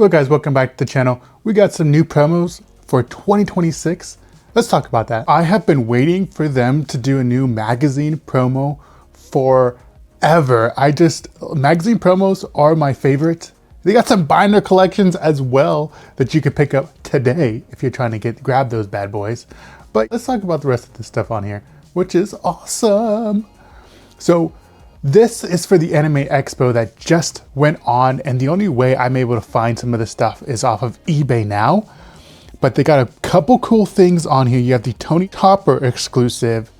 Hello guys, welcome back to the channel. We got some new promos for 2026. Let's talk about that. I have been waiting for them to do a new magazine promo forever. Magazine promos are my favorite. They got some binder collections as well that you could pick up today if you're trying to grab those bad boys. But let's talk about the rest of the stuff on here, which is awesome. So this is for the Anime Expo that just went on, and the only way I'm able to find some of this stuff is off of eBay now. But they got a couple cool things on here. You have the Tony Topper exclusive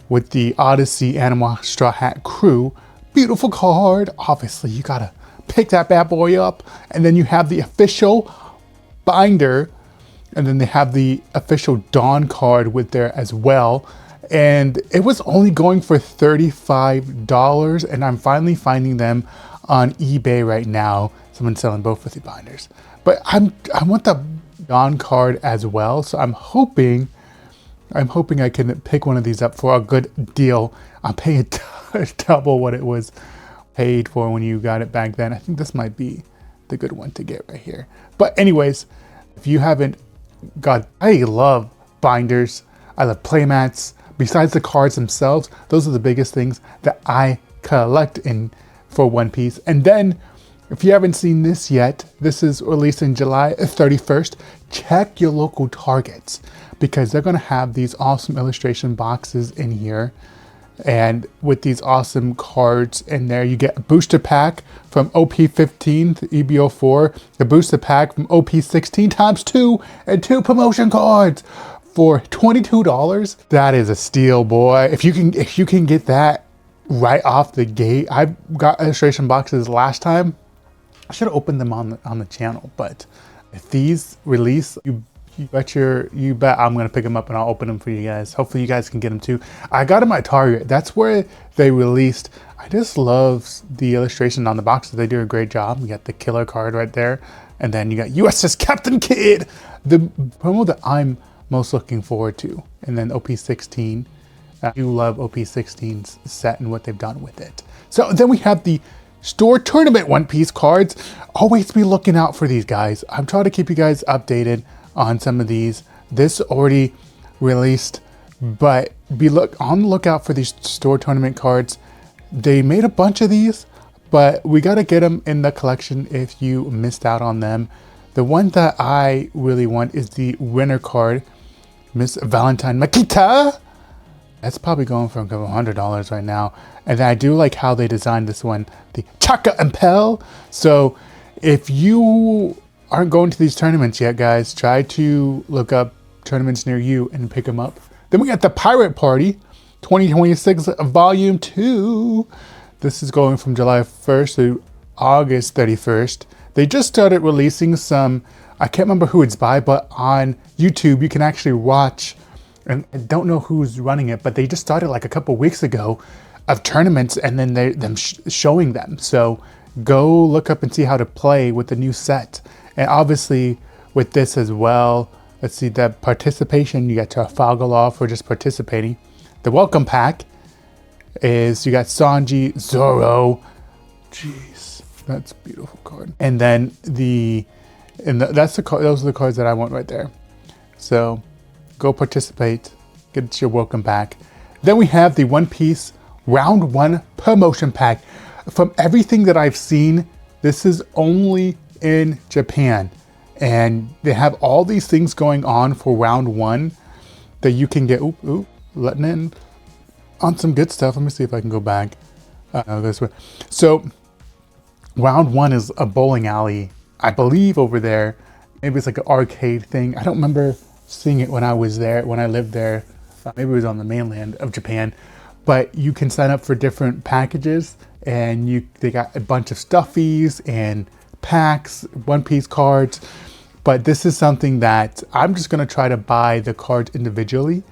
with the Odyssey Animal Straw Hat crew. Beautiful card. Obviously, you gotta pick that bad boy up. And then you have the official binder, and then they have the official Dawn card with there as well. And it was only going for $35, and I'm finally finding them on eBay right now. Someone's selling both of the binders, but I want the Dawn card as well. So I'm hoping I can pick one of these up for a good deal. I'm paying double what it was paid for when you got it back then. I think this might be the good one to get right here. But anyways, if you haven't got, I love binders. I love playmats. Besides the cards themselves, those are the biggest things that I collect for One Piece. And then, if you haven't seen this yet, this is released in July 31st. Check your local Targets because they're gonna have these awesome illustration boxes in here. And with these awesome cards in there, you get a booster pack from OP15 to EBO4, the booster pack from OP16 ×2, and 2 promotion cards. For $22, that is a steal, boy. If you can get that right off the gate. I got illustration boxes last time. I should have opened them on the channel, but if these release, you bet I'm gonna pick them up and I'll open them for you guys. Hopefully you guys can get them too. I got them at Target. That's where they released. I just love the illustration on the boxes. They do a great job. You got the killer card right there, and then you got USS Captain Kidd, the promo that I'm most looking forward to. And then OP16. I do love OP16's set and what they've done with it. So then we have the store tournament One Piece cards. Always be looking out for these guys. I'm trying to keep you guys updated on some of these. This already released, but on the lookout for these store tournament cards. They made a bunch of these, but we got to get them in the collection if you missed out on them. The one that I really want is the winner card, Miss Valentine Makita. That's probably going for a couple $100 right now. And then I do like how they designed this one, the Chaka Impel. So if you aren't going to these tournaments yet, guys, try to look up tournaments near you and pick them up. Then we got the Pirate Party 2026 Volume 2. This is going from July 1st to August 31st. They just started releasing some, I can't remember who it's by, but on YouTube you can actually watch, and I don't know who's running it, but they just started like a couple weeks ago of tournaments, and then showing them. So go look up and see how to play with the new set. And obviously with this as well, let's see, the participation, you got Trafalgar for just participating. The welcome pack is, you got Sanji, Zoro, jeez, that's a beautiful card. And then that's the card. Those are the cards that I want right there. So go participate, get your welcome pack. Then we have the One Piece Round 1 promotion pack. From everything that I've seen, this is only in Japan, and they have all these things going on for Round 1 that you can get. Letting in on some good stuff. Let me see if I can go back this way. So Round 1 is a bowling alley, I believe, over there. Maybe it's like an arcade thing. I don't remember seeing it when I was there, when I lived there. Maybe it was on the mainland of Japan. But you can sign up for different packages, and they got a bunch of stuffies and packs, One Piece cards. But this is something that I'm just gonna try to buy the cards individually.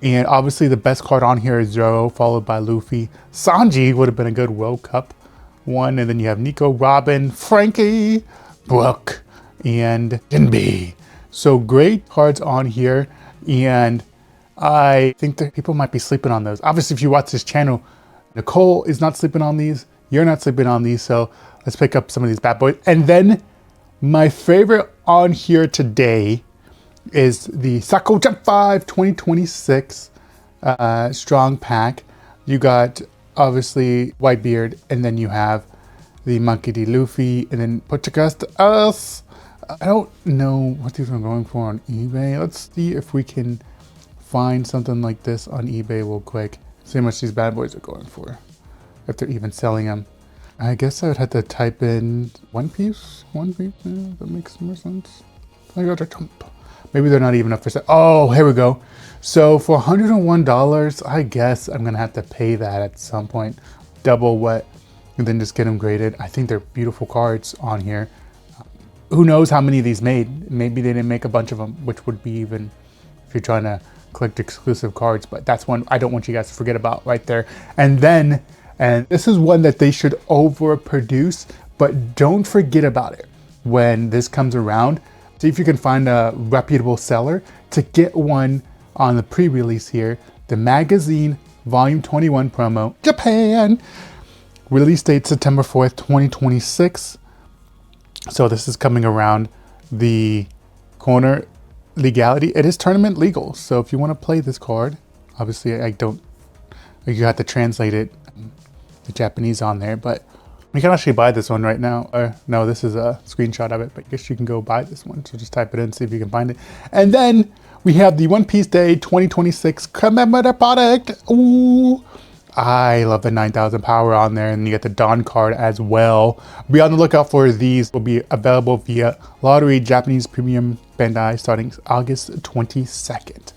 And obviously the best card on here is Zoro, followed by Luffy. Sanji would have been a good World Cup one. And then you have Nico, Robin, Frankie, Brooke, and Jinbe. So great cards on here. And I think that people might be sleeping on those. Obviously, if you watch this channel, Nicole is not sleeping on these. You're not sleeping on these. So let's pick up some of these bad boys. And then My favorite on here today is the Sako Jump 5 2026 strong pack. You got obviously Whitebeard, and then you have the Monkey D. Luffy, and then Portuguese to us. I don't know what these are going for on eBay. Let's see if we can find something like this on eBay real quick. See how much these bad boys are going for, if they're even selling them. I guess I would have to type in One Piece. Yeah, that makes more sense. I got a jump. Maybe they're not even up for sale. Oh, here we go. So for $101, I guess I'm gonna have to pay that at some point, double what, and then just get them graded. I think they're beautiful cards on here. Who knows how many of these made? Maybe they didn't make a bunch of them, which would be even if you're trying to collect exclusive cards. But that's one I don't want you guys to forget about right there. And this is one that they should overproduce, but don't forget about it when this comes around. See if you can find a reputable seller to get one on the pre-release here. The Magazine Vol.21 promo, Japan. Release date September 4th, 2026. So this is coming around the corner. Legality, it is tournament legal. So if you want to play this card, obviously you have to translate it, the Japanese on there, but you can actually buy this one right now. No, this is a screenshot of it, but I guess you can go buy this one. So just type it in, see if you can find it. And then we have the One Piece Day 2026 commemorative product. Ooh, I love the 9,000 power on there, and you get the Dawn card as well. Be on the lookout for these. Will be available via Lottery Japanese Premium Bandai starting August 22nd.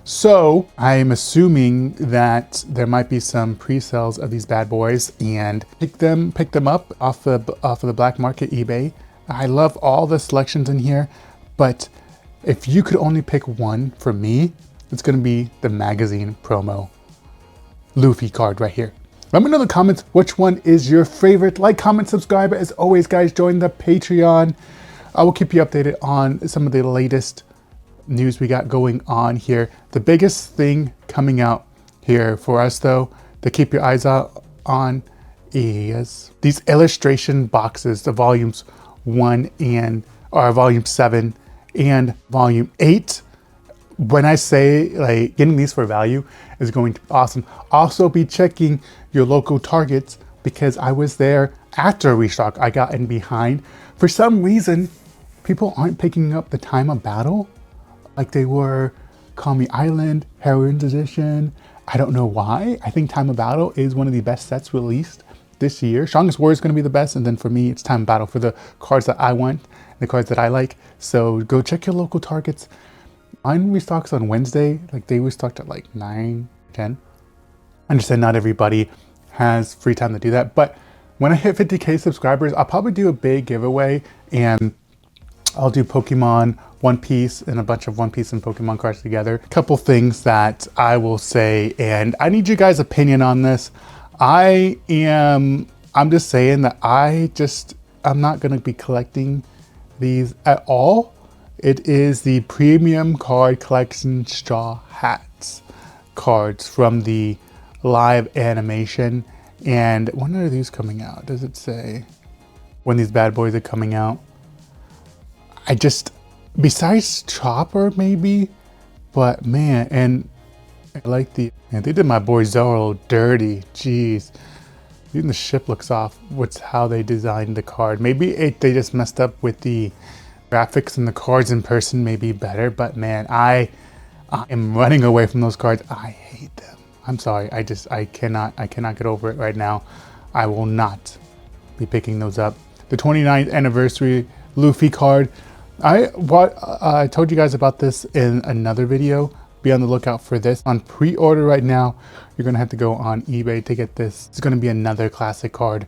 So I'm assuming that there might be some pre-sales of these bad boys, and pick them up off of the black market eBay. I love all the selections in here, but if you could only pick one for me, it's gonna be the Magazine promo Luffy card right here. Let me know in the comments which one is your favorite. Like, comment, subscribe. As always, guys, join the Patreon. I will keep you updated on some of the latest news we got going on here. The biggest thing coming out here for us, though, to keep your eyes out on is these illustration boxes, the volumes 1 and volume 7 and volume 8. When I say like getting these for value is going to be awesome. Also be checking your local Targets, because I was there after restock. I got in behind. For some reason, people aren't picking up the Time of Battle like they were Kami Island, Heroines Edition. I don't know why. I think Time of Battle is one of the best sets released this year. Strongest Warrior is going to be the best, and then for me, it's Time of Battle for the cards that I want, the cards that I like. So go check your local Targets. Mine restocks on Wednesday. Like they restocked at like 9, 10. I understand not everybody has free time to do that, but when I hit 50K subscribers, I'll probably do a big giveaway, and I'll do Pokemon, One Piece, and a bunch of One Piece and Pokemon cards together. A couple things that I will say, and I need you guys' opinion on this. I'm just saying that I'm not gonna be collecting these at all. It is the Premium Card Collection Straw Hats cards from the live animation. And when are these coming out? Does it say when these bad boys are coming out? Besides Chopper maybe, but man, and I like they did my boy Zoro dirty, jeez. Even the ship looks off. What's how they designed the card. Maybe they just messed up with the graphics, and the cards in person may be better, but man, I am running away from those cards. I hate them. I'm sorry. I cannot get over it right now. I will not be picking those up. The 29th anniversary Luffy card. I told you guys about this in another video. Be on the lookout for this on pre-order right now. You're gonna have to go on eBay to get this. It's gonna be another classic card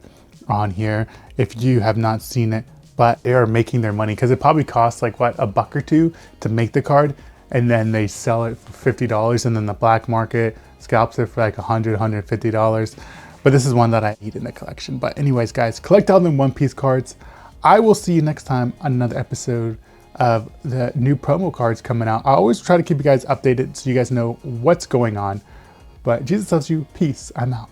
on here if you have not seen it, but they are making their money because it probably costs like what, $1 or $2 to make the card, and then they sell it for $50, and then the black market scalps it for like $100, $150. But this is one that I need in the collection. But anyways, guys, collect all them One Piece cards. I will see you next time on another episode of the new promo cards coming out. I always try to keep you guys updated so you guys know what's going on. But Jesus loves you. Peace. I'm out.